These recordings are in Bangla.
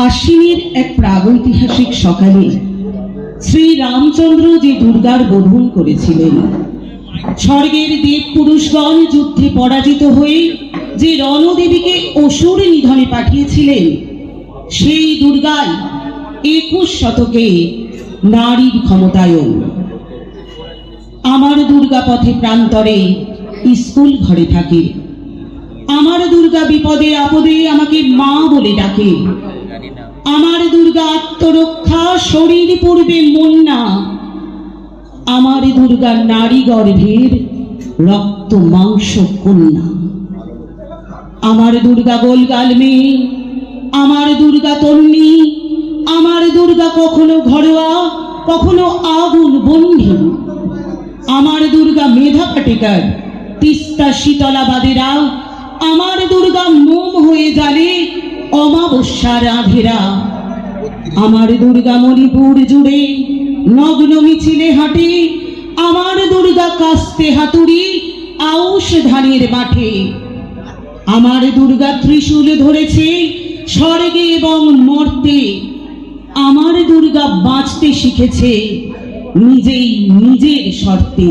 আশ্বিনের এক প্রাগৈতিহাসিক সকালে শ্রী রামচন্দ্র যে দুর্গার বোধন করেছিলেন, স্বর্গের দেব পুরুষগণ যুদ্ধে পরাজিত হয়ে যে রণদেবীকে অসুর নিধনে পাঠিয়েছিলেন, সেই দুর্গাই 21 শতকে নারীর ক্ষমতায়ন। আমার দুর্গা পথে প্রান্তরে স্কুল ঘরে থাকে, আমার দুর্গা বিপদে আপদে আমাকে মা বলে ডাকে, আমার দুর্গা আত্মরক্ষা শরীর পূর্বে মন না, আমার দুর্গা নারী গর্ভের রক্ত মাংস কন্যা। আমার দুর্গা গোলগাল মেয়ে, আমার দুর্গা তন্নি, আমার দুর্গা কখনো ঘরোয়া কখনো আগুন বন্ধু। আমার দুর্গা মেধা পাটেকার, তিস্তা শীতলাবাদেরা, আমার দুর্গা মোম হয়ে জ্বালে অমাবস্যার আঁধেরা। আমার দুর্গা মণিপুর জুড়ে নগ্ন মিছিলে হাঁটে, আমার দুর্গা কাস্তে হাতুড়ি আউশ ধানের মাঠে। আমার দুর্গা ত্রিশূল ধরেছে স্বর্গে এবং মর্তে, আমার দুর্গা বাঁচতে শিখেছে নিজেই নিজের শর্তে।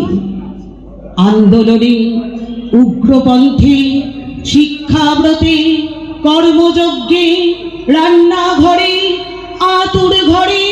আন্দোলনে, উগ্রপন্থে, শিক্ষাব্রতে, কর্মযজ্ঞে, রান্নাঘরে, আতুর ঘরে